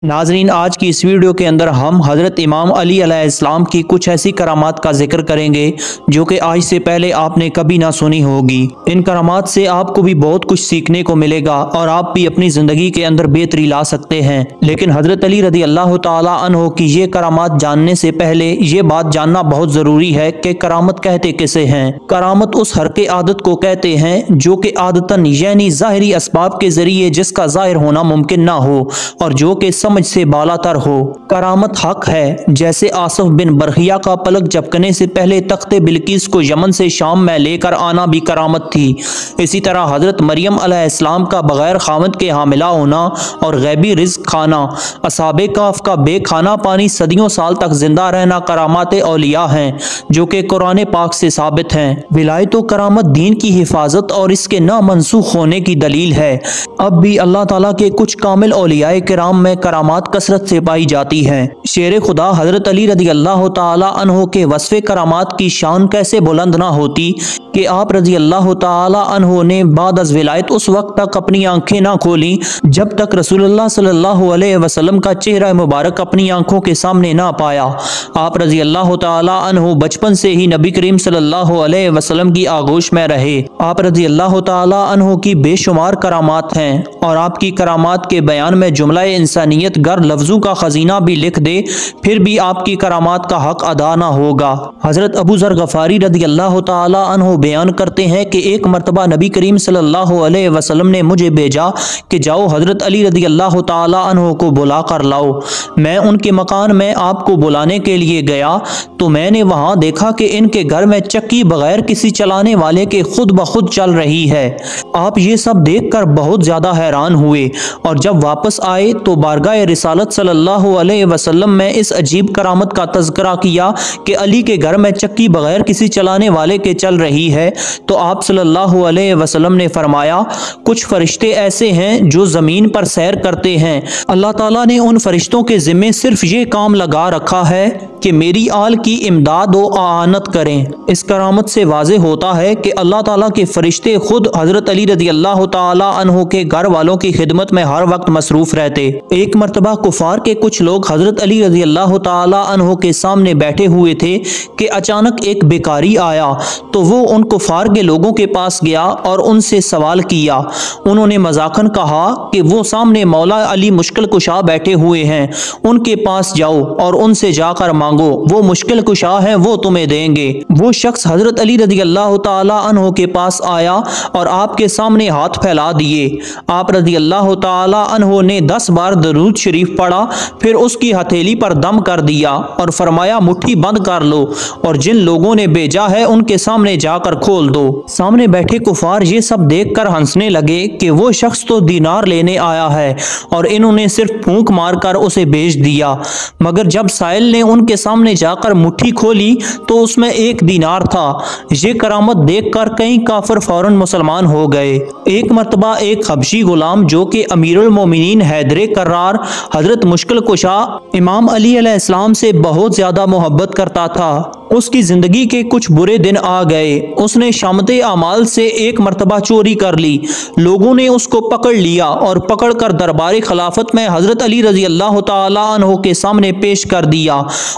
नाजरीन, आज की इस वीडियो के अंदर हम हज़रत इमाम अली अलैहिस्सलाम की कुछ ऐसी करामात का जिक्र करेंगे जो कि आज से पहले आपने कभी ना सुनी होगी। इन करामात से आपको भी बहुत कुछ सीखने को मिलेगा और आप भी अपनी ज़िंदगी के अंदर बेहतरी ला सकते हैं। लेकिन हज़रत अली रज़ी अल्लाह ताला अन्हो की ये करामात जानने से पहले ये बात जानना बहुत ज़रूरी है कि करामत कहते किसे हैं। करामत उस हरके आदत को कहते हैं जो कि आदतन यानी ज़ाहिरी असबाब के ज़रिए जिसका ज़ाहिर होना मुमकिन ना हो और जो कि समझ से बालातर हो। करामत हक है, जैसे आसफ बिन बरखिया का पलक झपकने से पहले तख्ते बिल्किस को यमन से शाम में लेकर आना भी करामत थी। इसी तरह हजरत मरियम अलैहिस्सलाम का बगैर खामद के हामिला होना और गैबी रिज़्क खाना, असहाबे काफ का बेखाना पानी सदियों साल तक जिंदा रहना करामात औलिया हैं जो कि कुरान पाक से साबित हैं। विलायत व करामत दीन की हिफाजत और इसके ना मनसूख होने की दलील है। अब भी अल्लाह ताला के कुछ कामिल औलियाए किराम में करामात कसरत से पाई जाती हैं। शेर खुदा हजरत अली रज़ी अल्लाह ताला अन्हो के वस्फ़े करामात की शान कैसे बुलंद ना होती कि आप रज़ी अल्लाह ताला अन्हो ने बाद अज़ विलायत उस वक्त तक अपनी आंखें ना खोली जब तक रसूलुल्लाह सल्लल्लाहु अलैहि वसल्लम का चेहरा मुबारक अपनी आंखों के सामने ना पाया। आप रज़ी अल्लाह ताला अन्हो बचपन से ही नबी करीम सल्लल्लाहु अलैहि वसल्लम की आगोश में रहे। आप रज़ी अल्लाह ताला अन्हो की बेशुमार करामात हैं और आपकी करामात के बयान में जुमला इंसानियत गर लफ्जों का खजीना भी लिख दे फिर भी आपकी करामात का हक अदा ना होगा। हजरत अबू ज़र गफारी रज़ी अल्लाह ताला अन्हो बयान करते हैं कि एक मरतबा नबी करीम सल्लल्लाहु अलैहि वसल्लम ने मुझे भेजा कि जाओ हजरत अली रज़ी अल्लाह ताला अन्हो को बुला कर लाओ। मैं उनके मकान में आपको बुलाने के लिए गया तो मैंने वहाँ देखा कि इनके घर में चक्की बगैर किसी चलाने वाले के खुद ब खुद चल रही है। आप ये सब देख कर बहुत ज़्यादा हैरान हुए और जब वापस आए तो बारगाह रिसालत सल्लल्लाहु अलैहि वसल्लम में इस अजीब करामत का तज़किरा किया कि अली के घर में चक्की बगैर किसी चलाने वाले के चल रही है। तो आप सल्लल्लाहु अलैहि वसल्लम ने फरमाया, कुछ फरिश्ते ऐसे हैं जो ज़मीन पर सैर करते हैं। अल्लाह ताला ने उन फरिश्तों के ज़िम्मे सिर्फ ये काम लगा रखा है कि मेरी आल की इमदाद व आनत करें। इस करामत से वाज़ेह होता है कि अल्लाह ताला के फरिश्ते खुद हज़रत अली रज़ी अल्लाह ताला अन्हो के घर वालों की खिदमत में हर वक्त मसरूफ़ रहते। एक मरतबा कुफार के कुछ लोग हज़रत अली रज़ी अल्लाह ताला अन्हो के सामने बैठे हुए थे कि अचानक एक बेकारी आया तो वो उन कुफार के लोगों के पास गया और उनसे सवाल किया। उन्होंने मजाकन कहा कि वो सामने मौला अली मुश्किल कुशा बैठे हुए हैं, उनके पास जाओ और उनसे जाकर मांगो, वो मुश्किल कुशा है, वो तुम्हें देंगे। वो शख्स हजरत अली रज़ी अल्लाह ताला अन्हो के पास आया और आपके सामने हाथ फैला दिए। आप रज़ी अल्लाह ताला अन्हो ने 10 बार दरूद शरीफ पढ़ा, फिर उसकी हथेली पर दम कर दिया और फरमाया, मुट्ठी बंद कर लो और जिन लोगों ने भेजा है उनके सामने जाकर खोल दो। सामने बैठे कुफार ये सब देख कर हंसने लगे कि वो शख्स तो दीनार लेने आया है और इन्होंने सिर्फ फूंक मार कर उसे भेज दिया। मगर जब साइल ने उनके सामने जाकर मुट्ठी खोली तो उसमें 1 दीनार था। ये करामत देखकर कई काफिर फौरन मुसलमान हो गए। एक मरतबा एक हबशी गुलाम जो कि अमीरुल मोमिनीन हैदर कर्रार हजरत मुश्किल कुशा इमाम अली अलैहिस्सलाम से बहुत ज्यादा मोहब्बत करता था। उसकी जिंदगी के कुछ बुरे दिन आ गए। उसने शामते अमाल से एक मरतबा चोरी कर ली। लोगों ने उसको पकड़ लिया और पकड़कर दरबार खिलाफत में हजरत अली रज़ी अल्लाह ताला अन्हो के सामने पेश कर दिया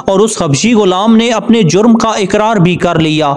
और उस हबशी गुलाम ने अपने जुर्म का इकरार भी कर लिया।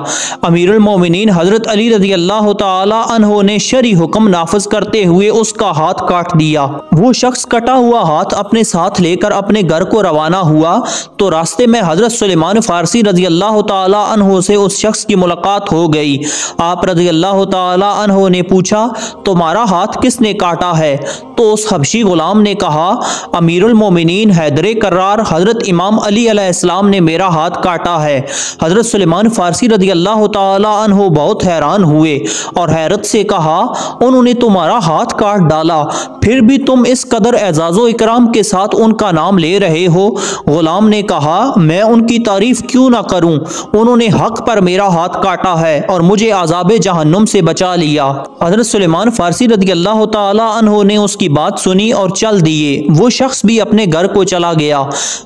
अमीरुल मोमिनीन हजरत अली रज़ी अल्लाह ताला अन्हो ने शरी हुक्म नाफिज करते हुए उसका हाथ काट दिया। वो शख्स कटा हुआ हाथ अपने साथ लेकर अपने घर को रवाना हुआ तो रास्ते में हजरत सुलेमान फारसी रज़ी अल्लाह ताला अन्हो से उस शख्स की मुलाकात हो गई। आप रज़ी अल्लाह ताला अन्हो ने पूछा, तुम्हारा हाथ किसने काटा है? तो उस हबशी गुलाम ने कहा, अमीरुल मोमिनीन हैदर कर्रार हजरत इमाम अली अलैहिस्सलाम ने मेरा हाथ काटा है। हजरत सुलेमान फारसी रज़ी अल्लाह ताला अन्हो बहुत हैरान हुए और हैरत से कहा, उन्होंने तुम्हारा हाथ काट डाला, फिर भी तुम इस कदर एजाज़ो इकराम के साथ उनका नाम ले रहे हो? गुलाम ने कहा, मैं उनकी तारीफ क्यों ना करूं हूँ, उन्होंने हक पर मेरा हाथ काटा है और मुझे अज़ाबे जहन्नुम से बचा लिया। हज़रत सुलेमान फ़ारसी रज़ी अल्लाह ताला अन्हो ने उसकी बात सुनी और चल दिए। वो शख्स भी अपने घर को चला गया।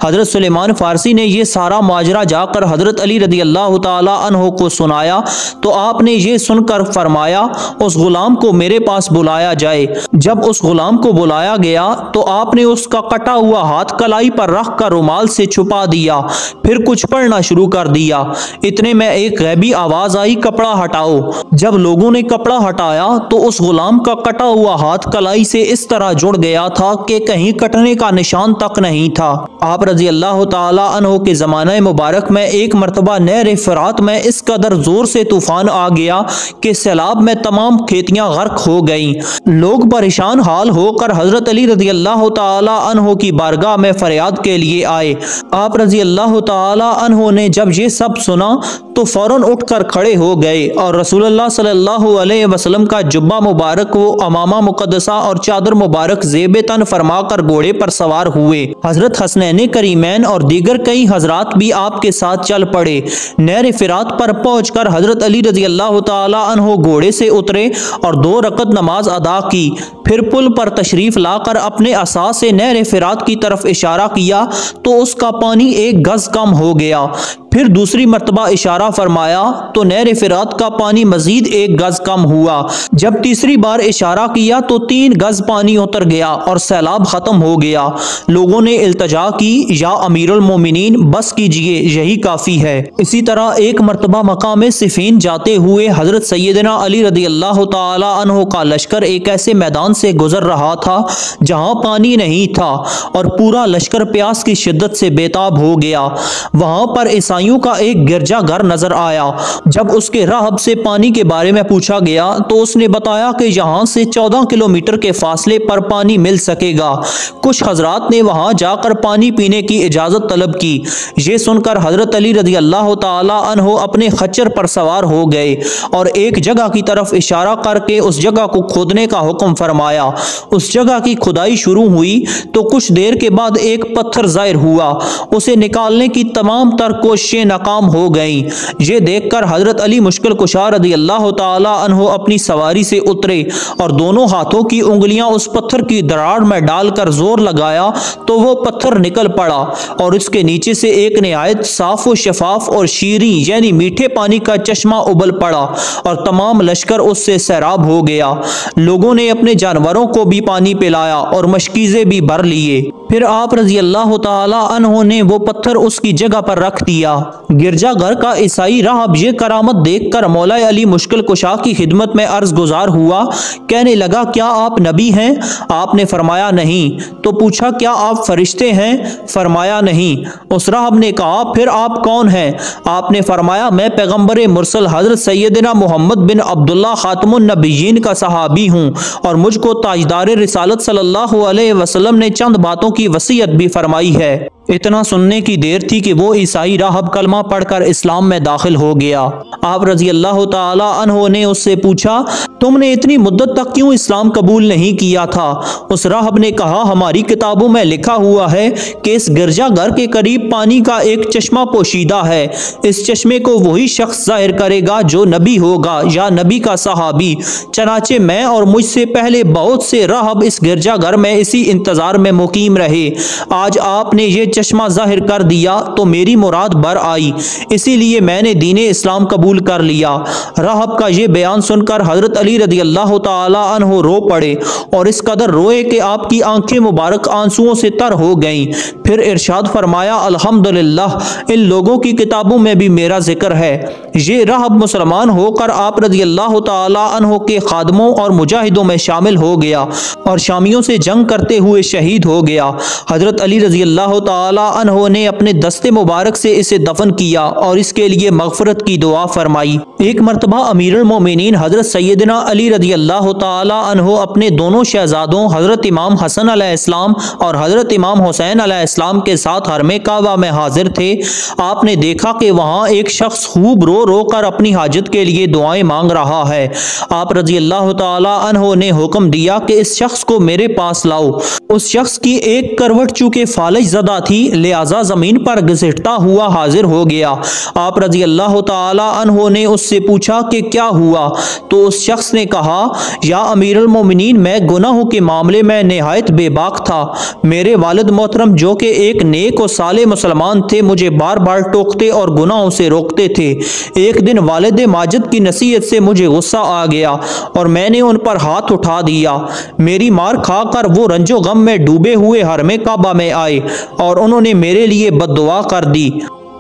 हज़रत सुलेमान फ़ारसी ने यह सारा माजरा जाकर हज़रत अली रज़ी अल्लाह ताला अन्हो को सुनाया तो आपने ये सुनकर फरमाया, उस गुलाम को मेरे पास बुलाया जाए। जब उस गुलाम को बुलाया गया तो आपने उसका कटा हुआ हाथ कलाई पर रख कर रुमाल से छुपा दिया, फिर कुछ पढ़ना शुरू कर दिया। इतने में एक गैबी आवाज आई, कपड़ा हटाओ। जब लोगों ने कपड़ा हटाया तो उस गुलाम का कटा हुआ हाथ कलाई से इस तरह जुड़ गया था कि कहीं कटने का निशान तक नहीं था। आप रजी अल्लाह ताला अन्हो के ज़माने मुबारक में एक मरतबा नहर फ़रात में इस कदर जोर से तूफान आ गया कि सैलाब में तमाम खेतियां गर्क हो गईं। लोग परेशान हाल होकर हज़रत अली रजी अल्लाह ताला अन्हो की बारगाह में फरियाद के लिए आए। आप रजी अल्लाह ताला अन्हो ने जब ये सब सुना तो फौरन उठकर खड़े हो गए और रसूलुल्लाह सल्लल्लाहु अलैहि वसल्लम का जुब्बा मुबारक, वो अमामा मुकद्दसा और चादर मुबारक ज़ेब तन फरमाकर घोड़े पर सवार हुए। हजरत हसनैन करीमैन और दीगर कई हजरात भी आपके साथ चल पड़े। नहर फ़रात पर पहुंचकर हजरत अली रजी अल्लाह ताला अन्हो घोड़े से उतरे और 2 रकत नमाज अदा की। फिर पुल पर तशरीफ लाकर अपने असा से नहर फ़रात की तरफ इशारा किया तो उसका पानी 1 गज कम हो गया। फिर दूसरी मरतबा इशारा फरमाया तो नहर फ़रात का पानी मजीद 1 गज कम हुआ। जब तीसरी बार इशारा किया तो 3 गज पानी उतर गया और सैलाब ख़त्म हो गया। लोगों ने इल्तजा की, या अमीरुल मोमिनीन बस कीजिए, यही काफ़ी है। इसी तरह एक मरतबा मकाम सिफ़ीन जाते हुए हज़रत सैयदना अली रज़ी अल्लाह ताला अन्हो का लश्कर एक ऐसे मैदान से गुजर रहा था जहाँ पानी नहीं था और पूरा लश्कर प्यास की शिद्दत से बेताब हो गया। वहाँ पर ईसाइयों का एक गिरजा घर नजर आया। जब उसके राहब से पानी के बारे में पूछा गया तो उसने बताया कि यहाँ से 14 किलोमीटर के फासले पर पानी मिल सकेगा। कुछ हजरात ने वहाँ जाकर पानी पीने की इजाज़त तलब की। ये सुनकर हजरत अली रज़ी अल्लाह ताला अन्हो अपने खच्चर पर सवार हो गए और एक जगह की तरफ इशारा करके उस जगह को खोदने का हुक्म फरमाया। उस जगह की खुदाई शुरू हुई तो कुछ देर के बाद एक पत्थर ज़ाहिर हुआ। उसे निकालने की तमाम तर कोशिशें नाकाम हो गईं। ये देखकर हजरत अली मुश्किल कुशा रज़ी अल्लाह ताला अन्हो अपनी सवारी से उतरे और दोनों हाथों की उंगलियां उस पत्थर की दरार में डालकर जोर लगाया तो वो पत्थर निकल पड़ा और उसके नीचे से एक निहायत साफ व शफाफ और शीरी यानी मीठे पानी का चश्मा उबल पड़ा और तमाम लश्कर उससे सैराब हो गया। लोगों ने अपने जानवरों को भी पानी पिलाया और मशकीज़े भी भर लिए। फिर आप रज़ी अल्लाह ताला अन्हो ने वो पत्थर उसकी जगह पर रख दिया। गिरजाघर का ईसाई राहब ये करामत देखकर मौला अली मुश्किल कुशा की खिदमत में अर्ज गुजार हुआ। कहने लगा, क्या आप नबी हैं? आपने फरमाया नहीं। तो पूछा, क्या आप फरिश्ते हैं? फरमाया नहीं। उस राहब ने कहा, फिर आप कौन हैं? आपने फरमाया, मैं पैगम्बर मुरसल हजरत सैयदना मोहम्मद बिन अब्दुल्ला खातमुन नबीयीन का सहाबी हूँ और मुझको ताजदार रिसालत सल्लल्लाहु अलैहि वसल्लम ने चंद बातों की वसीयत भी फरमाई है। इतना सुनने की देर थी कि वो ईसाई राहब कलमा पढ़कर इस्लाम में दाखिल हो गया। आप रजी अल्लाह ताला अन्हो ने उससे पूछा, तुमने इतनी मुद्दत तक क्यों इस्लाम कबूल नहीं किया था? उस राहब ने कहा, हमारी किताबों में लिखा हुआ है कि इस गिरजाघर के करीब पानी का एक चश्मा पोशीदा है। इस चश्मे को वही शख्स जाहिर करेगा जो नबी होगा या नबी का सहाबी। चनाचे मैं और मुझसे पहले बहुत से राहब इस गिरजाघर में इसी इंतजार में मुकीम रहे। आज आपने ये चश्मा जाहिर कर दिया तो मेरी मुराद बर आई, इसीलिए मैंने दीन इस्लाम कबूल कर लिया। राहब का ये बयान सुनकर हजरत अली रज़ी अल्लाह ताला अन्हो रो पड़े और इस कदर रोए कि आपकी आंखें मुबारक आंसुओं से तर हो गईं। फिर इरशाद फरमाया, अल्हम्दुलिल्लाह, इन लोगों की किताबों में भी मेरा जिक्र है। ये राहब मुसलमान होकर आप रज़ी अल्लाह ताला अन्हो के खादमों और मुजाहिदों में शामिल हो गया और शामियों से जंग करते हुए शहीद हो गया। हजरत अली रज़ी अल्लाह ताला अन्हो ने अपने दस्ते मुबारक से इसे दफन किया और इसके लिए मगफरत की दुआ फरमाई। एक मरतबा अमीरुल मोमिनीन हजरत सैयदना अली रज़ी अल्लाह ताला अन्हो अपने दोनों शहजादों हजरत इमाम हसन अलैहिस्सलाम और हजरत इमाम हुसैन अलैहिस्सलाम अलैहिस्सलाम के साथ हरमे काबा में हाजिर थे, आपने देखा कि वहाँ एक शख्स खूब रो रो कर अपनी हाजत के लिए दुआएं मांग रहा है। आप रजी अल्लाह ताला अन्हो ने हुक्म दिया कि इस शख्स को मेरे पास लाओ। उस शख्स की एक करवट चूंकि फालिज ज़दा थी, लिहाजा ज़मीन पर घसीटता हुआ हाजिर हो गया। आप रजी अल्लाह ताला अन्हो ने उससे पूछा कि क्या हुआ, तो उस शख्स ने कहा, या अमीरुल मोमिनीन, मैं गुनाहों के मामले में निहायत बेबाक था। मेरे वालिद मोहतरम जो कि एक नेक और साले मुसलमान थे, मुझे बार बार टोकते और गुनाहों से रोकते थे। एक दिन वालिद माजिद की नसीहत से मुझे गुस्सा आ गया और मैंने उन पर हाथ उठा दिया। मेरी मार खाकर वो रंजो गम में डूबे हुए हरमे काबा में आए और उन्होंने मेरे लिए बद्दुआ कर दी।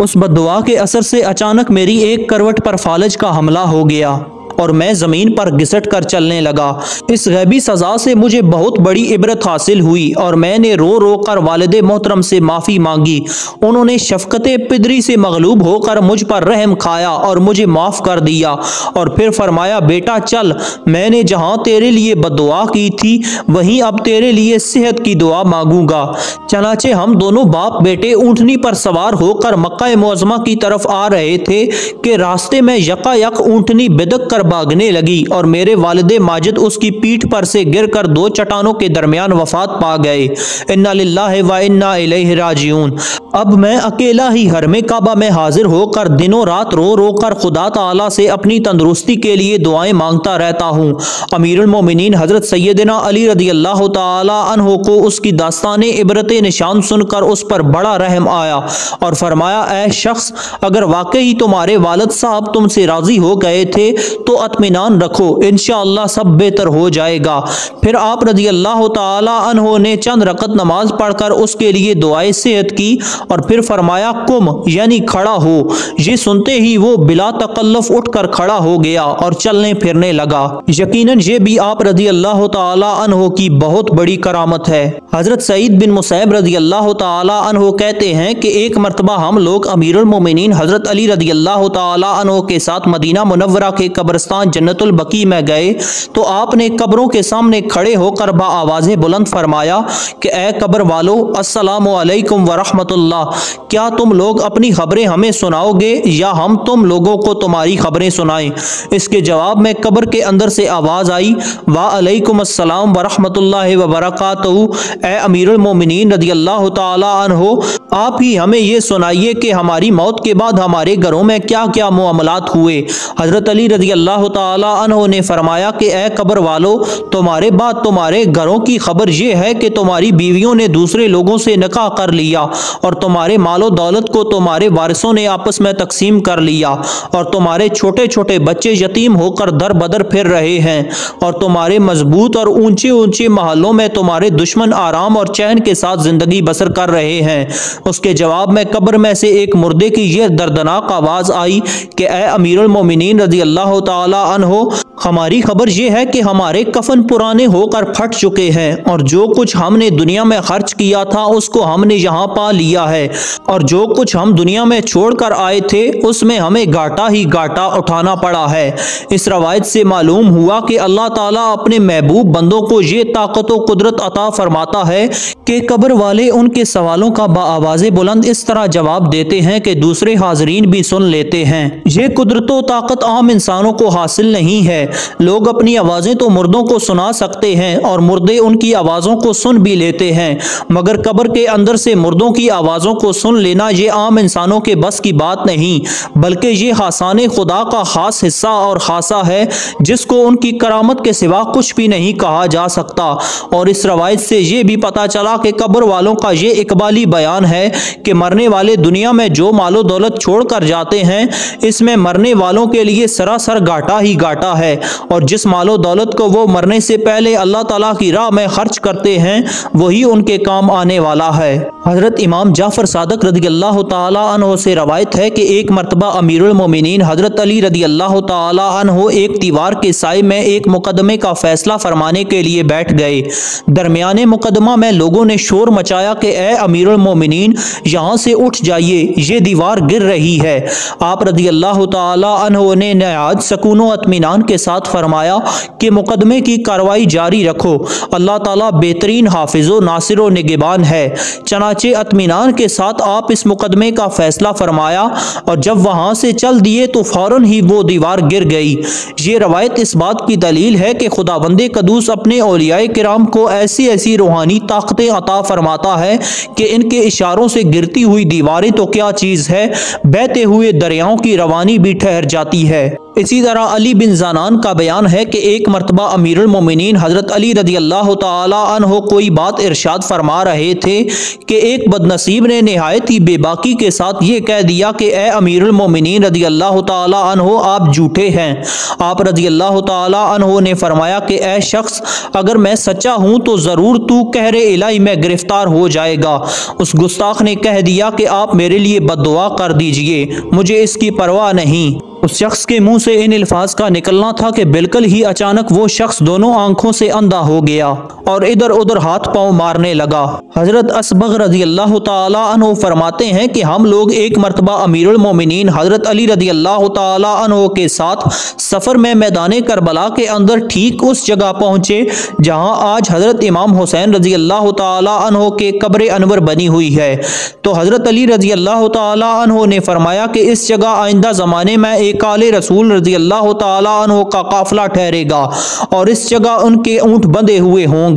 उस बद्दुआ के असर से अचानक मेरी एक करवट पर फालिज का हमला हो गया और मैं ज़मीन पर घिसट कर चलने लगा। इस गैबी सज़ा से मुझे बहुत बड़ी इबरत हासिल हुई और मैंने रो रो कर वालिदे मोहतरम से माफ़ी मांगी। उन्होंने शफ़क़त पिदरी से मगलूब होकर मुझ पर रहम खाया और मुझे माफ़ कर दिया और फिर फरमाया, बेटा चल, मैंने जहाँ तेरे लिए बद्दुआ की थी वहीं अब तेरे लिए सेहत की दुआ मांगूंगा। चनाचे हम दोनों बाप बेटे ऊँटनी पर सवार होकर मक्का मुअज़्ज़मा की तरफ आ रहे थे कि रास्ते में यकायक ऊँटनी बिदक कर भागने लगी और मेरे वालिदे माजिद उसकी पीठ पर से गिरकर दो चट्टानों के दरमियान वफात पा गए। इन्ना लिल्लाहि व इन्ना इलैहि राजिऊन। अब मैं अकेला ही हरमे काबा में हाजिर होकर दिनों रात रो रो कर खुदा ताला से अपनी तंदुरुस्ती के लिए दुआएं मांगता रहता हूँ। अमीरुल मोमिनीन हजरत सैयदना अली रदी अल्लाह ताला अन्हो को उसकी दास्ताने इबरत निशान सुनकर उस पर बड़ा रहम आया और फरमाया, ऐ शख्स, अगर वाकई तुम्हारे वालिद साहब तुमसे राजी हो गए थे तो अत्मीनान रखो, इंशाअल्लाह सब बेहतर हो जाएगा। फिर आप रजी अल्लाह ताला अन्हो ने चंद रकत नमाज पढ़कर उसके लिए दुआए सेहत की और फिर फरमाया, कुम, यानी खड़ा हो। ये सुनते ही वो बिला तकल्लुफ उठकर खड़ा हो गया और चलने फिरने लगा। यकीनन ये भी आप रजी अल्लाह ताला अन्हो की बहुत बड़ी करामत है। हजरत सईद बिन मुसैब रजी अल्लाह ताला अन्हो कहते हैं कि एक मरतबा हम लोग अमीरुल मोमिनीन हजरत अली रजी अल्लाह ताला अन्हो के साथ मदीना मुनव्वरा के कब्रिस्तान जन्नतुल बकी में गए तो आपने कब्रों के सामने खड़े होकर बाआवाज़ बुलंद फरमाया कि ए कब्र वालो, अस्सलामु अलैकुम व रहमतुल्लाह, क्या तुम लोग अपनी खबरें हमें सुनाओगे या हम तुम लोगों को तुम्हारी खबरें सुनाएं। इसके जवाब में कब्र के अंदर से आवाज़ आई, वा अलैकुम अस्सलाम व रहमतुल्लाहि व बरकातहू, ए अमीरुल मोमिनीन रज़ी अल्लाह ताला अन्हो, आप ही हमें ये सुनाइए कि हमारी मौत के बाद हमारे घरों में क्या क्या मामलात हुए। हजरत अली रज़ी अल्लाह ताला अन्हो ने फरमाया कि ए कब्र वालो, तुम्हारे बाद तुम्हारे घरों की खबर यह है कि तुम्हारी बीवियों ने दूसरे लोगों से निकाह कर लिया और तुम्हारे मालो दौलत को तुम्हारे वारिसों ने आपस में तकसीम कर लिया और तुम्हारे छोटे छोटे बच्चे यतीम होकर दर बदर फिर रहे हैं और तुम्हारे मजबूत और ऊंचे ऊंचे महलों में तुम्हारे दुश्मन आराम और चैन के साथ जिंदगी बसर कर रहे हैं। उसके जवाब में कब्र में से एक मुर्दे की यह दर्दनाक आवाज़ आई कि ए अमीरुल मोमिनीन रज़ी अल्लाह ताला अन्हो, हमारी खबर यह है कि हमारे कफन पुराने होकर फट चुके हैं और जो कुछ हमने दुनिया में खर्च किया था उसको हमने यहाँ पा लिया है और जो कुछ हम दुनिया में छोड़कर आए थे उसमें हमें घाटा ही घाटा उठाना पड़ा है। इस रवायत से मालूम हुआ कि अल्लाह ताला अपने महबूब बंदों को ये ताकत व कुदरत अता फरमाता है कि कब्र वाले उनके सवालों का बाआवाज़े बुलंद इस तरह जवाब देते हैं कि दूसरे हाजरीन भी सुन लेते हैं। ये कुदरत व ताकत आम इंसानों को हासिल नहीं है। लोग अपनी आवाज़ें तो मुर्दों को सुना सकते हैं और मुर्दे उनकी आवाज़ों को सुन भी लेते हैं, मगर कब्र के अंदर से मुर्दों की आवाज़ों को सुन लेना ये आम इंसानों के बस की बात नहीं, बल्कि ये हासाने खुदा का खास हिस्सा और खासा है जिसको उनकी करामत के सिवा कुछ भी नहीं कहा जा सकता। और इस रवायत से ये भी पता चला कि कब्र वालों का ये इकबाली बयान है कि मरने वाले दुनिया में जो मालो दौलत छोड़ कर जाते हैं इसमें मरने वालों के लिए सरासर घाटा ही घाटा है और जिस मालो दौलत को वो मरने से पहले अल्लाह ताला की राह में खर्च करते हैं वही उनके काम आने वाला है। हजरत इमाम जाफर सादक रज़ी अल्लाह ताला अन्हो से रवायत है कि एक मरतबा अमीरुल मोमिनीन हजरत अली रज़ी अल्लाह ताला अन्हो एक दीवार के साए में एक मुकदमे का फैसला फरमाने के लिए बैठ गए। दरमियाने मुकदमा में लोगों ने शोर मचाया कि ए अमीरुल मोमिनीन, यहाँ से उठ जाइए, ये दीवार गिर रही है। आप रज़ी अल्लाह ताला अन्हो ने नहायत सकून व इत्मीनान के साथ फरमाया कि मुकदमे की कार्रवाई जारी रखो, अल्लाह ताला बेहतरीन हाफिज़ो नासिरो निगहबान है। चनाचे इत्मीनान के साथ आप इस मुकदमे का फैसला फरमाया और जब वहाँ से चल दिए तो फ़ौरन ही वो दीवार गिर गई। ये रवायत इस बात की दलील है कि खुदावंदे कदूस अपने औलियाए किराम को ऐसी ऐसी रूहानी ताकतें अता फरमाता है कि इनके इशारों से गिरती हुई दीवारें तो क्या चीज़ है, बहते हुए दरियाओं की रवानी भी ठहर जाती है। इसी तरह अली बिन ज़ानान का बयान है कि एक मरतबा अमीरुल मोमिनीन हज़रत अली रज़ी अल्लाह ताला अन्हो कोई बात इरशाद फरमा रहे थे कि एक बदनसीब ने नहायत ही बेबाकी के साथ ये कह दिया कि ए अमीरुल मोमिनीन रज़ी अल्लाह ताला अन्हो, आप झूठे हैं। आप रज़ी अल्लाह ताला अन्हो ने फरमाया कि ए शख्स, अगर मैं सच्चा हूँ तो ज़रूर तू कहरे इलाही में गिरफ्तार हो जाएगा। उस गुस्ताख ने कह दिया कि आप मेरे लिए बद्दुआ कर दीजिए, मुझे इसकी परवाह नहीं। उस शख्स के मुंह से इन अल्फाज का निकलना था कि बिल्कुल ही अचानक वो शख्स दोनों आंखों से अंधा हो गया और इधर उधर हाथ पांव मारने लगा। हजरत असबग रज़ी अल्लाह ताला अन्हु फरमाते हैं कि हम लोग एक मरतबा अमीरुल मोमिनीन हजरत अली रज़ी अल्लाह ताला अन्हु के साथ सफ़र में मैदान करबला के अंदर ठीक उस जगह पहुँचे जहाँ आज हजरत इमाम हुसैन रज़ी अल्लाह ताला अन्हु के कब्र अनवर बनी हुई है। तो हजरत अली रज़ी अल्लाह ताला अन्हु ने फरमाया कि इस जगह आइंदा ज़माने में एक आले रसूल रज़ी अल्लाह ताला अन्हु का काफिला ठहरेगा और इस जगह उनके ऊँट बंधे हुए होंगे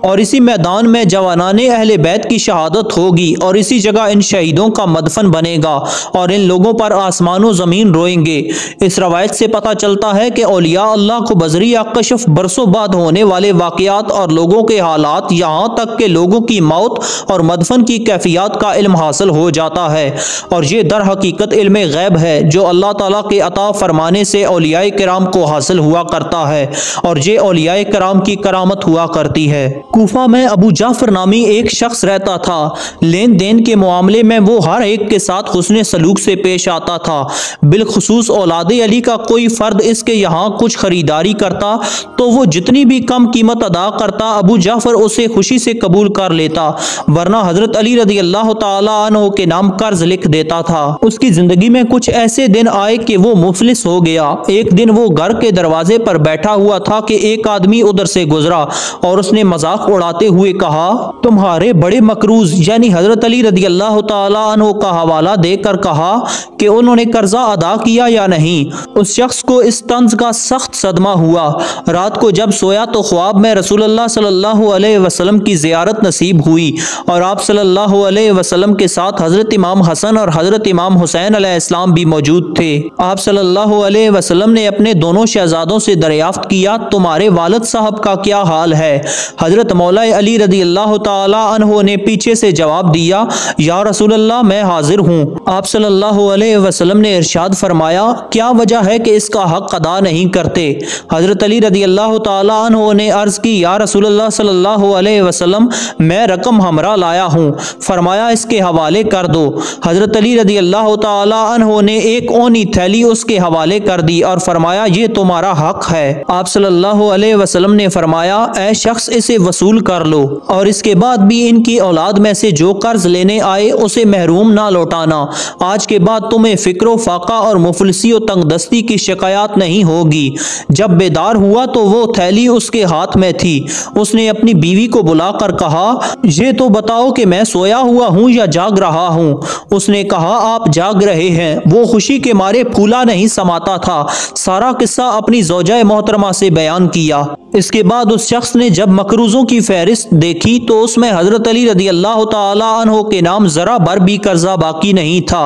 और इसी मैदान में जवानाने अहले बैत की शहादत होगी और इसी जगह इन शहीदों का मदफन बनेगा और इन लोगों पर आसमानों ज़मीन रोएंगे। इस रवायत से पता चलता है कि औलिया अल्लाह को बजरिया कशफ बरसों बाद होने वाले वाक़यात और लोगों के हालात, यहाँ तक के लोगों की मौत और मदफन की कैफियत का इल्म हासिल हो जाता है और ये दर हकीकत इल्म गैब है जो अल्लाह ताला के अता फरमाने से औलियाए किराम को हासिल हुआ करता है और ये औलियाए किराम की करामत हुआ करती है। कूफा में अबू जाफर नामी एक शख्स रहता था। लेन देन के मामले में वो हर एक के साथ हुस्ने सलूक से पेश आता था। बिलखुसूस औलादे अली का कोई फर्द इसके यहाँ कुछ खरीदारी करता तो वो जितनी भी कम कीमत अदा करता अबू जाफर उसे खुशी से कबूल कर लेता, वरना हजरत अली रज़ी अल्लाह ताला अन्हु के नाम कर्ज लिख देता था। उसकी जिंदगी में कुछ ऐसे दिन आए कि वो मुफलिस हो गया। एक दिन वो घर के दरवाजे पर बैठा हुआ था कि एक आदमी उधर से गुजरा और उसने मजाक उड़ाते हुए कहा, तुम्हारे बड़े मकरूज यानी हजरत अली रज़ी अल्लाह ताला अन्हु का हवाला देकर कहा कि उन्होंने कर्जा अदा किया या नहीं। उस शख्स को इस तंज का सख्त सदमा हुआ। रात को जब सोया तो ख्वाब में रसूलुल्लाह सल्लल्लाहु अलैहि वसल्लम की ज़ियारत नसीब हुई और आप सल्लल्लाहु अलैहि वसल्लम के साथ हजरत इमाम हसन और हजरत इमाम हुसैन अलैहिस्सलाम भी मौजूद थे। आप सल्लल्लाहु अलैहि वसल्लम ने अपने दोनों शहजादों से दरियाफ्त किया, तुम्हारे वालिद साहब का क्या हाल है? हजरत मौला अली रज़ी अल्लाह ताला अन्हु ने पीछे से जवाब दिया, या रसूलल्लाह मैं हाजिर हूँ। आप सल्लल्लाहु अलैहि वसल्लम ने इरशाद फरमाया, क्या वजह है कि इसका हक अदा नहीं करते? हजरत अली रज़ी अल्लाह ताला अन्हु ने अर्ज की, या रसूलल्लाह सल्लल्लाहु अलैहि वसल्लम मैं रकम हमरा लाया हूँ। फरमाया इसके हवाले कर दो। हजरत अली रज़ी अल्लाह ताला अन्हु ने एक ओनी थैली उसके हवाले कर दी और फरमाया ये तुम्हारा हक है। आप सल्लल्लाहु अलैहि वसल्लम ने फरमाया, ऐ शख्स इसे वसूल कर लो और इसके बाद भी इनकी औलाद में से जो कर्ज लेने आए उसे महरूम ना लौटाना। आज के बाद तुम्हें फिक्रो फाका और मुफलिसी और तंगदस्ती की शिकायत नहीं होगी। जब बेदार हुआ तो वो थैली उसके हाथ में थी। उसने अपनी बीवी को बुलाकर कहा, ये तो बताओ कि मैं सोया हुआ हूँ या जाग रहा हूँ? उसने कहा, आप जाग रहे हैं। वो खुशी के मारे फूला नहीं समाता था। सारा किस्सा अपनी ज़ौजा मोहतरमा से बयान किया। इसके बाद उस शख्स ने जब मकरूजों की फहरिस्त देखी तो उसमें हजरत अली रज़ी अल्लाह ताला अन्हु के नाम जरा भर भी कर्जा बाकी नहीं था,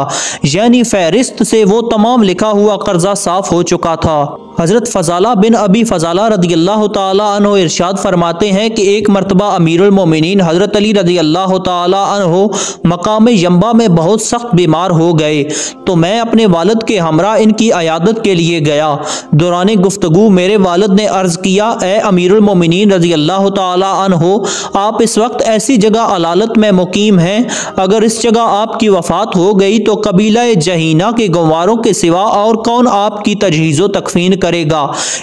यानी फहरिस्त से वो तमाम लिखा हुआ कर्जा साफ हो चुका था। हजरत फजाला बिन अबी फजाला रज़ी अल्लाह ताला अन्हु इरशाद फरमाते हैं कि एक मरतबा अमीरुल मोमिनीन हजरत अली रज़ी अल्लाह ताला अन्हु मकाम यंबा में बहुत सख्त बीमार हो गए तो मैं अपने वालिद के हमरा इनकी अयादत के लिए गया। दौरान गुफ्तगू मेरे वालिद ने अर्ज किया, ए अमीरुल मोमिनीन रज़ी अल्लाह ताला अन्हु, आप इस वक्त ऐसी जगह अलालत में मुकीम हैं, अगर इस जगह आपकी वफात हो गई तो कबीला जहीना के गंवारों के सिवा और कौन आपकी तजहीज़ो तकफीन करेगा।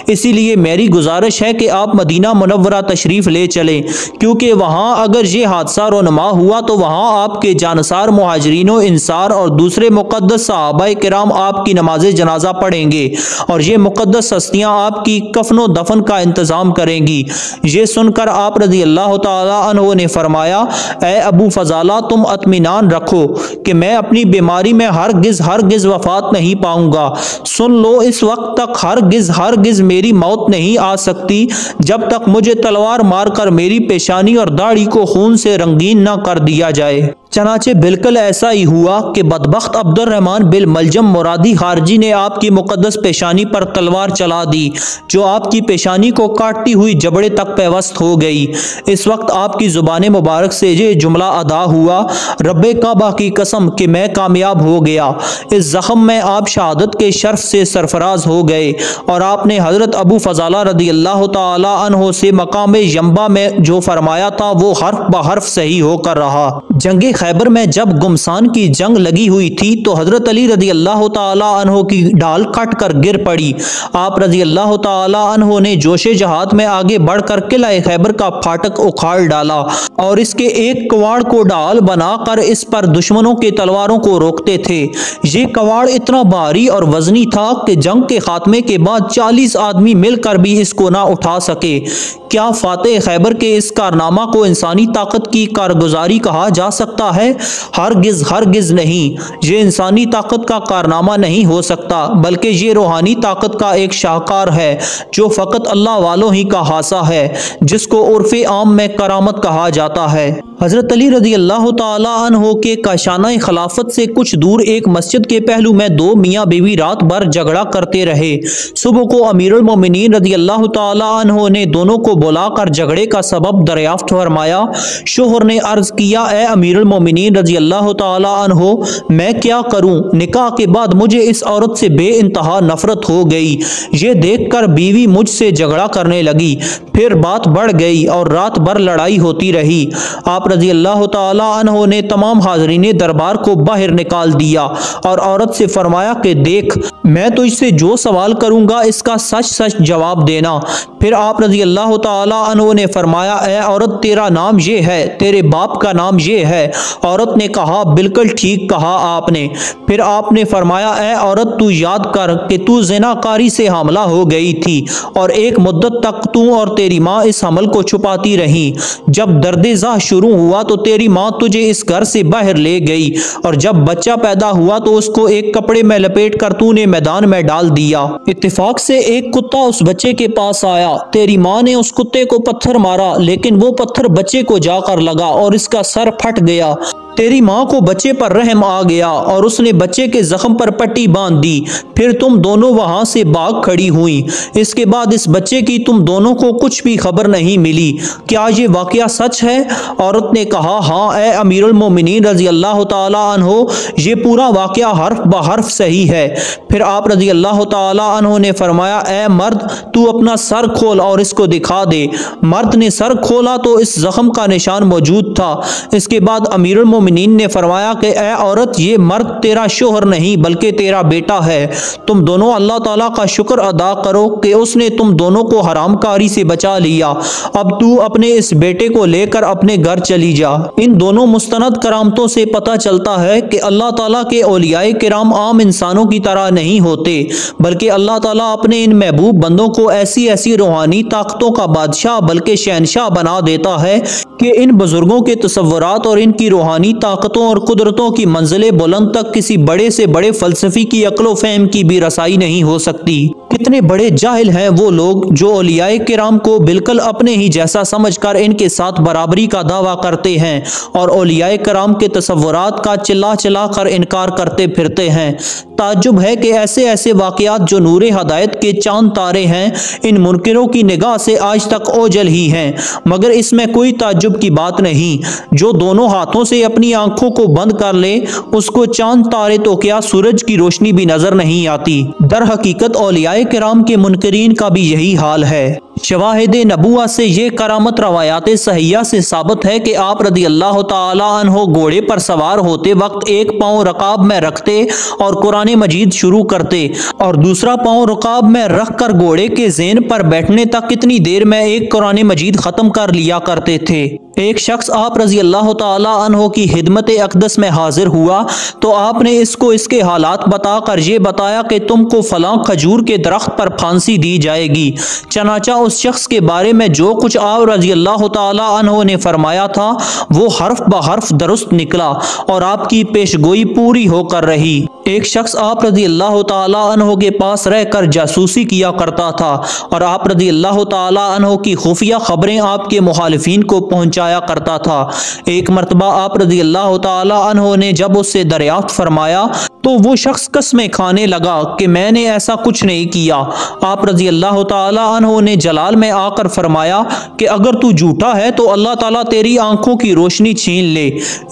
इसीलिए मेरी गुजारिश है कि आप मदीना मुनव्वरा तशरीफ ले चलें, क्योंकि वहाँ अगर ये हादसा रोनमा हुआ तो वहाँ आपके जानसार मुहाजिरीनों इंसार और दूसरे मुक़द्दस सहाबाए किराम आपकी नमाज जनाजा पढ़ेंगे और ये मुक़द्दस हस्तियाँ आपकी कफनो दफन का इंतज़ाम करेंगी। ये सुनकर आप रज़ी अल्लाह तआला अन्हु ने फरमाया, ए अबू फजाला, तुम इत्मीनान रखो कि मैं अपनी बीमारी में हरगिज़ वफात नहीं पाऊंगा। सुन लो, इस वक्त तक हरगिज़ मेरी मौत नहीं आ सकती जब तक मुझे तलवार मारकर मेरी पेशानी और दाढ़ी को खून से रंगीन न कर दिया जाए। चनाचे बिल्कुल ऐसा ही हुआ कि बदबख्त अब्दुर्रहमान बिन मलजम मुरादी खारजी ने आपकी मुकद्दस पेशानी पर तलवार चला दी, जो आपकी पेशानी को काटती हुई जबड़े तक पेवस्त हो गई। इस वक्त आपकी ज़ुबान मुबारक से ये जुमला अदा हुआ, रब्बे काबा की कसम कि मैं कामयाब हो गया। इस ज़ख्म में आप शहादत के शर्फ से सरफराज हो गए और आपने हज़रत अबू फजाला रज़ी अल्लाह तआला अन्हु से मकाम यंबा में जो फरमाया था वो हर्फ ब हर्फ सही होकर रहा। जंग खैबर में जब गुमसान की जंग लगी हुई थी तो हज़रत अली रज़ी अल्लाह तआला अन्हु की ढाल कट कर गिर पड़ी। आप रज़ी अल्लाह तआला अन्हु ने जोशे जहाद में आगे बढ़कर किला खैबर का फाटक उखाड़ डाला और इसके एक कवाड़ को ढाल बनाकर इस पर दुश्मनों के तलवारों को रोकते थे। ये कवाड़ इतना भारी और वजनी था कि जंग के खात्मे के बाद 40 आदमी मिलकर भी इसको ना उठा सके। क्या फातेह खैबर के इस कारनामा को इंसानी ताकत की कारगुजारी कहा जा सकता है? हरगिज़ नहीं, ये इंसानी ताकत का कारनामा नहीं हो सकता, बल्कि ये रूहानी ताकत का एक शाहकार है जो फ़कत अल्लाह वालों ही का हासा है, जिसको उर्फ़े आम में करामत कहा जाता है। हज़रत अली रज़ी अल्लाह तआला अन्हु के काशाना खिलाफत से कुछ दूर एक मस्जिद के पहलू में दो मियाँ बीवी रात भर झगड़ा करते रहे। सुबह को अमीरुल मोमिनीन रज़ी अल्लाह तआला अन्हु ने दोनों को बुलाकर झगड़े का सबब दरियाफ्त फरमाया। शोहर ने अर्ज़ किया, ए अमीरुल मोमिनीन रज़ी अल्लाह तआला अन्हु, मैं क्या करूं? निकाह के बाद मुझे इस औरत से बेइंतहा नफरत हो गई। ये देखकर बीवी मुझसे झगड़ा करने लगी। फिर बात बढ़ गई और रात भर लड़ाई होती रही। आप रज़ी अल्लाह तआला अन्हु ने तमाम हाज़रीन दरबार को बाहर निकाल दिया और औरत से फरमाया कि देख, मैं तो इससे जो सवाल करूंगा इसका सच सच जवाब देना। फिर आप रज़ी अल्लाह तआला अन्हु ने फरमाया, ए औरत, तेरा नाम ये है, तेरे बाप का नाम ये है। औरत ने कहा, बिल्कुल ठीक कहा आपने। फिर आपने फरमाया, ए औरत, तू याद कर कि तू ज़िनाकारी से हमला हो गई थी और एक मुद्दत तक तू और तेरी माँ इस हमल को छुपाती रही। जब दर्द-ए-ज़ाह शुरू हुआ तो तेरी माँ तुझे इस घर से बाहर ले गई और जब बच्चा पैदा हुआ तो उसको एक कपड़े में लपेट कर तूने मैदान में डाल दिया। इत्तेफाक से एक कुत्ता उस बच्चे के पास आया। तेरी माँ ने उस कुत्ते को पत्थर मारा, लेकिन वो पत्थर बच्चे को जाकर लगा और इसका सर फट गया। तेरी माँ को बच्चे पर रहम आ गया और उसने बच्चे के जख्म पर पट्टी बांध दी। फिर तुम दोनों वहां से भाग खड़ी हुई। इसके बाद इस बच्चे की तुम दोनों को कुछ भी खबर नहीं मिली। क्या ये वाकया सच है? औरत ने कहा, हाँ ए अमीरुल मोमिनीन रज़ी अल्लाह तआला अन्हु, ये पूरा वाकया हर्फ ब हर्फ सही है। फिर आप रज़ी अल्लाह तआला अन्हु ने फरमाया, ए मर्द, तू अपना सर खोल और इसको दिखा दे। मर्द ने सर खोला तो इस जख्म का निशान मौजूद था। इसके बाद अमीरुल मोमिनीन ने फरमाया कि ए औरत, ये मर्द तेरा शोहर नहीं बल्कि तेरा बेटा है। तुम दोनों अल्लाह ताला का शुक्र अदा करो कि उसने तुम दोनों को हरामकारी से बचा लिया। अब तू अपने इस बेटे को लेकर अपने घर चली जा। इन दोनों मुस्तनद करामतों से पता चलता है कि अल्लाह ताला के औलियाए किराम आम इंसानों की तरह नहीं होते, बल्कि अल्लाह ताला अपने इन महबूब बंदों को ऐसी ऐसी रूहानी ताकतों का बादशाह बल्कि शहनशाह बना देता है कि इन बुजुर्गों के तसव्वुरात और इनकी रूहानी ताकतों और कुदरतों की मंजिले बुलंद तक किसी बड़े से बड़े फलसफी की अक्लो फहम की भी रसाई नहीं हो सकती। कितने बड़े जाहिल हैं वो लोग जो औलियाए किराम को बिल्कुल अपने ही जैसा समझकर इनके साथ बराबरी का दावा करते हैं और औलियाए किराम के तसव्वुरात का चिल्ला चिल्ला कर इनकार करते फिरते हैं। ताज्जुब है कि ऐसे ऐसे वाक़यात जो नूरे हदायत के चांद तारे हैं, इन मुनकिरों की निगाह से आज तक ओझल ही हैं। मगर इसमें कोई ताज्जुब की बात नहीं। जो दोनों हाथों से अपनी आंखों को बंद कर ले, उसको चांद तारे तो क्या सूरज की रोशनी भी नजर नहीं आती। दर हकीकत औलियाए किराम के मुनकरीन का भी यही हाल है। शवाहिद नबुआ से ये करामत रवायात सहिया से साबित है कि आप रदी अल्लाह ताला अन्हो घोड़े पर सवार होते वक्त एक पाँव रकाब में रखते और कुरान मजीद शुरू करते और दूसरा पाँव रकाब में रख कर घोड़े के ज़ेन पर बैठने तक कितनी देर में एक कुरान मजीद ख़त्म कर लिया करते थे। एक शख्स आप रजी अल्लाह ताला अन्हो की खिदमत अक़दस में हाजिर हुआ तो आपने इसको इसके हालात बताकर ये बताया कि तुमको फलां खजूर के दरख्त पर फांसी दी जाएगी। चनाचा उस शख्स के बारे में जो कुछ आप रजी अल्लाह ताला अन्हो ने फरमाया था वो हर्फ ब हर्फ दुरुस्त निकला और आपकी पेशगोई पूरी होकर रही। एक शख्स आप रजी अल्लाह ताला अन्हो के पास रहकर जासूसी किया करता था और आप रजी अल्लाह ताला अन्हो की खुफिया खबरें आपके मुखालिफिन को पहुंचाया करता था। एक मरतबा आप रजी अल्लाह ताला अन्हो ने जब उससे दरियाफ्त फरमाया तो वो शख्स कसमें खाने लगा कि मैंने ऐसा कुछ नहीं किया। आप रजी अल्लाह ताला अन्हो ने जलाल में आकर फरमाया कि अगर तू झूठा है तो अल्लाह ताला तेरी आंखों की रोशनी छीन ले।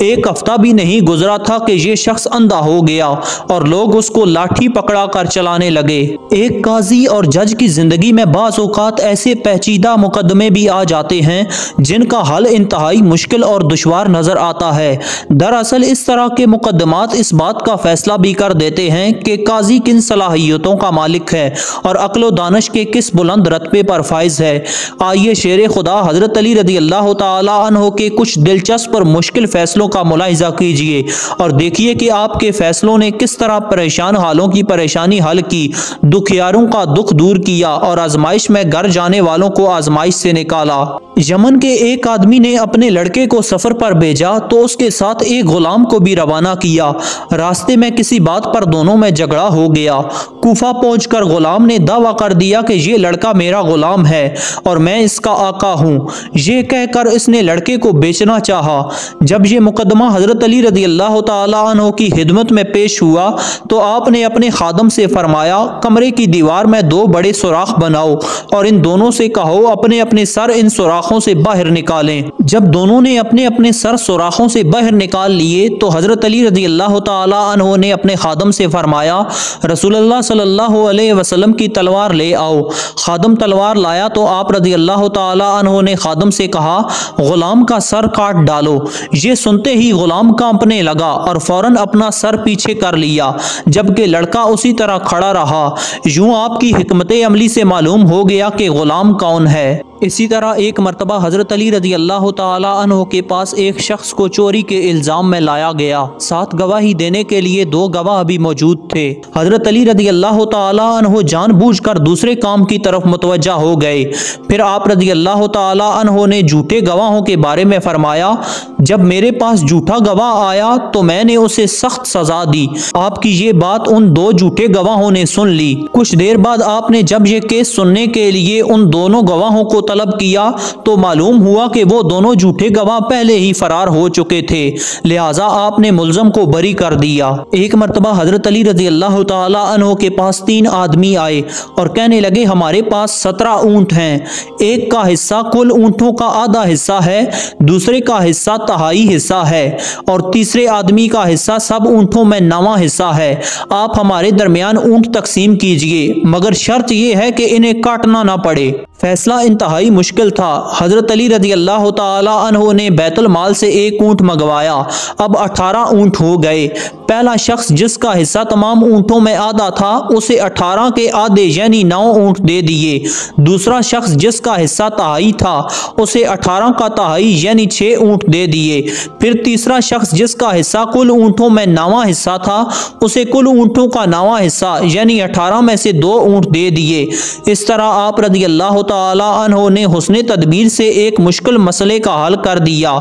एक हफ्ता भी नहीं गुजरा था कि ये शख्स अंधा हो गया और लोग उसको लाठी पकड़ा कर चलाने लगे। एक काजी और जज की जिंदगी में बाज़ औक़ात ऐसे पेचीदा मुकदमे भी आ जाते हैं जिनका हल इंतहाई मुश्किल और दुश्वार नजर आता है। दरअसल इस तरह के मुकदमात इस बात का फैसला भी कर देते हैं कि काजी किन सलाहियतों का मालिक है और अक्ल दानिश के किस बुलंद रतबे पर फाइज है। आइए शेर खुदा हजरत अली रदी अल्लाह ताला अन्हो के कुछ दिलचस्प और मुश्किल फैसलों का मुलाहिजा कीजिए और देखिए कि आपके फैसलों ने किस तरह परेशान हालों की परेशानी हल की, दुखियारों का दुख दूर किया और आजमाइश में घर जाने वालों को आजमाइश से निकाला। यमन के एक आदमी ने अपने लड़के को सफर पर भेजा तो उसके साथ एक गुलाम को भी रवाना किया। रास्ते में किसी बात पर दोनों में झगड़ा हो गया। कूफा पहुंचकर गुलाम ने दावा कर दिया कि ये लड़का मेरा गुलाम है और मैं इसका आका हूँ। ये कहकर इसने लड़के को बेचना चाहा। जब ये मुकदमा हजरत अली रदी अल्लाह ताला अन्हो की खिदमत में पेश हुआ तो आपने अपने खादम से फरमाया कमरे की दीवार में दो बड़े सुराख बनाओ और इन दोनों से कहो अपने अपने सर इन सुराखों से बाहर निकालें। जब दोनों ने अपने अपने सर सुराखों से बाहर निकाल लिए तो हजरत अली रदी अल्लाह ताला अन्हो ने अपने खादम से फरमाया रसूलुल्लाह सल्लल्लाहु अलैहि वसल्लम की तलवार ले आओ। खादम तलवार लाया तो आप रदी अल्लाह ताला अन्हो ने खादम से कहा गुलाम का सर काट डालो। ये सुनते ही गुलाम कांपने लगा और फौरन अपना सर पीछे कर लिया जबकि लड़का उसी तरह खड़ा रहा। यूं आपकी हिकमत अमली से मालूम हो गया कि गुलाम कौन है। इसी तरह एक मरतबा हजरत अली रदी अल्लाह ताला अन्हो के पास एक शख्स को चोरी के इल्ज़ाम में लाया गया। साथ गवाही देने के लिए दो गवाह भी मौजूद थे। हजरत अली रदी अल्लाह ताला अन्हो जानबूझकर दूसरे काम की तरफ मुतवज्जा हो गए। फिर आप रदी अल्लाह ताला अन्हो ने झूठे गवाहों के बारे में फरमाया जब मेरे पास झूठा गवाह आया तो मैंने उसे सख्त सजा दी। आपकी ये बात उन दो झूठे गवाहों ने सुन ली। कुछ देर बाद आपने जब ये केस सुनने के लिए उन दोनों गवाहों को तलब किया तो मालूम हुआ कि वो दोनों झूठे गवाह पहले ही फरार हो चुके थे, लिहाजा आपने मुल्ज़म को बरी कर दिया। एक मरतबा हजरत अली रज़ी अल्लाह ताला अन्हो के पास 3 आदमी आए और कहने लगे हमारे पास 17 ऊँट हैं। एक का हिस्सा कुल ऊँटों का आधा हिस्सा है, दूसरे का हिस्सा तिहाई हिस्सा है और तीसरे आदमी का हिस्सा सब ऊँटों में 9वां हिस्सा है। आप हमारे दरमियान ऊँट तकसीम कीजिए मगर शर्त यह है कि इन्हें काटना ना पड़े। फैसला इंतहाई मुश्किल था। हजरत अली रज़ी अल्लाह ताला अन्हो ने बैतुल माल से एक ऊँट मंगवाया। अब 18 ऊँट हो गए। पहला शख्स जिसका हिस्सा तमाम ऊँटों में आधा था उसे 18 के आधे यानी 9 ऊँट दे दिए। दूसरा शख्स जिसका हिस्सा तिहाई था उसे 18 का तिहाई यानी 6 ऊँट दे दिए। फिर तीसरा शख्स जिसका हिस्सा कुल ऊँटों में 9वां हिस्सा था उसे कुल ऊँटों का 9वां हिस्सा यानी 18 में से 2 ऊँट दे दिए। इस तरह आप रज़ी अल्लाह ताला अन्हो ने हुस्ने तदबीर से एक मुश्किल मसले का हल कर दिया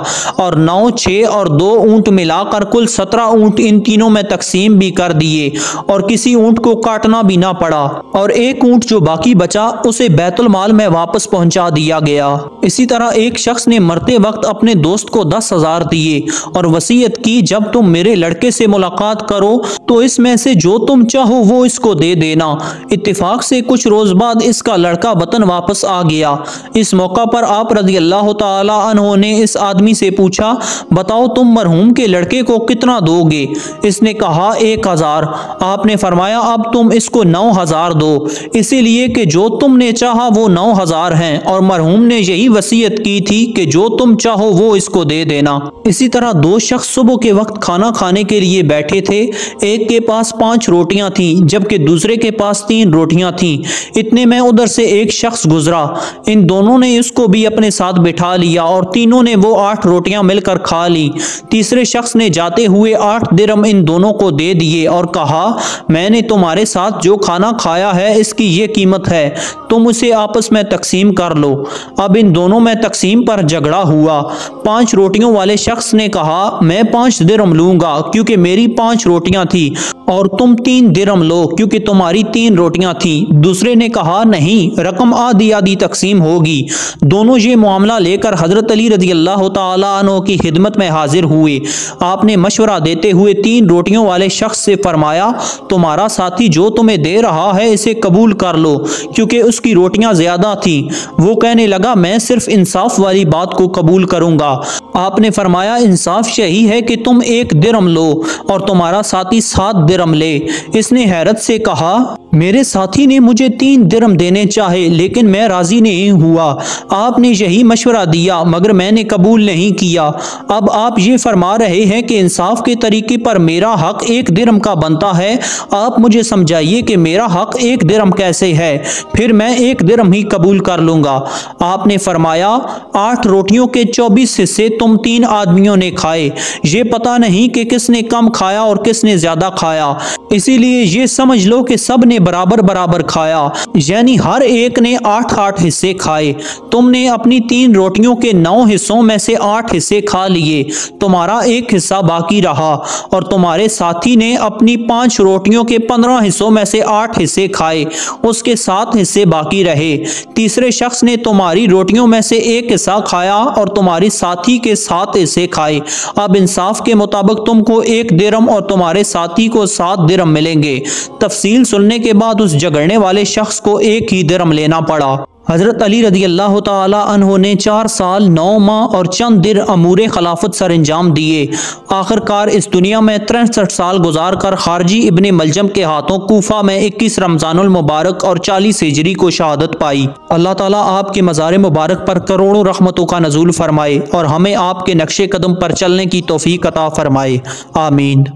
और 9, 6 और 2 ऊँट मिलाकर कुल 17 ऊँट इन तीनों में तकसीम भी कर दिए और किसी ऊँट को काटना भी ना पड़ा और एक ऊँट जो बाकी बचा उसे बैतुल माल में वापस पहुंचा दिया गया। इसी तरह एक शख्स ने मरते वक्त अपने दोस्त को 10,000 दिए और वसीयत की जब तुम मेरे लड़के से मुलाकात करो तो इसमें से जो तुम चाहो वो इसको दे देना। इत्तेफाक से कुछ रोज बाद इसका लड़का वतन वापस आ गया। इस मौका पर आप रज़ी अल्लाह ताला अन्हु ने इस आदमी से पूछा, बताओ तुम मरहूम के लड़के को कितना दोगे? इसने कहा 1000। आपने फरमाया अब तुम इसको 9000 दो, इसीलिए कि जो तुमने चाहा वो 9000 हैं और मरहूम ने यही वसीयत की थी कि जो तुम चाहो वो इसको दे देना। इसी तरह दो शख्स सुबह के वक्त खाना खाने के लिए बैठे थे। एक के पास 5 रोटियां थीं जबकि दूसरे के पास 3 रोटियां थीं। इतने में उधर से एक शख्स गुजरा। इन दोनों ने इसको भी अपने साथ बिठा लिया और तीनों ने वो 8 रोटियां मिलकर खा ली। तीसरे शख्स ने जाते हुए 8 दिरहम इन दोनों को दे दिए और कहा, मैंने तुम्हारे साथ जो खाना खाया है इसकी ये कीमत है, तुम उसे आपस में तकसीम कर लो। अब इन दोनों में तकसीम पर झगड़ा हुआ। 5 रोटियों वाले शख्स ने कहा, मैं 5 दिरहम लूंगा क्योंकि मेरी 5 रोटियां थी और तुम 3 दिरहम लो क्योंकि तुम्हारी 3 रोटियां थी। दूसरे ने कहा, नहीं, रकम आधी आधी तकसीम होगी। दोनों ये मामला लेकर हजरत अली रज़ी अल्लाह ताला अन्हु की खिदमत में हाजिर हुए। आपने मशवरा देते हुए 3 रोटियों वाले शख्स से फरमाया, तुम्हारा साथी जो तुम्हें दे रहा है इसे कबूल कर लो क्योंकि उसकी रोटियां ज्यादा थी। वो कहने लगा, मैं सिर्फ इंसाफ वाली बात को कबूल करूंगा। आपने फरमाया, इंसाफ यही है कि तुम 1 दिरहम लो और तुम्हारा साथी 7 दिरहम ले। इसने हैरत से कहा, मेरे साथी ने मुझे 3 दिरहम देने चाहे लेकिन मैं राजी नहीं हुआ। आपने यही मशवरा दिया मगर मैंने कबूल नहीं किया। अब आप ये फरमा रहे हैं कि इंसाफ के तरीके पर मेरा हक 1 दिरहम का बनता है। आप मुझे समझाइए कि मेरा हक 1 दिरहम कैसे है, फिर मैं 1 दिरहम ही कबूल कर लूंगा। आपने फरमाया, 8 रोटियों के 24 हिस्से तुम 3 आदमियों ने खाए। ये पता नहीं कि किसने कम खाया और किसने ज्यादा खाया, इसीलिए ये समझ लो कि सब ने बराबर बराबर खाया, यानी हर एक ने 8-8 हिस्से खाए। तुमने अपनी 3 रोटियों के 9 हिस्सों में से 8 हिस्से खा लिए, तुम्हारा 1 हिस्सा बाकी रहा और तुम्हारे साथी ने अपनी 5 रोटियों के 15 हिस्सों में से 8 हिस्से खाए, उसके 7 हिस्से बाकी रहे। तीसरे शख्स ने तुम्हारी रोटियों में से 1 हिस्सा खाया और तुम्हारी साथी के 7 हिस्से खाए। अब इंसाफ के मुताबिक तुमको 1 दिरहम और तुम्हारे साथी को 7 दिरहम मिलेंगे। तफसील सुनने के बाद उस झगड़ने वाले शख्स को 1 ही दिरहम लेना पड़ा। हज़रत अली रज़ी अल्लाह ताला अन्हु ने 4 साल 9 माह और चंद दिन अमूर खिलाफत सर अंजाम दिए। आखिरकार इस दुनिया में 63 साल गुजार कर खारजी इब्ने मलजम के हाथों कूफा में 21 रमज़ानुल मुबारक और 40 हिजरी को शहादत पाई। अल्लाह ताला आपके मज़ार मुबारक पर करोड़ों रहमतों का नज़ूल फरमाए और हमें आपके नक्शे कदम पर चलने की तौफीक अता फरमाए। आमीन।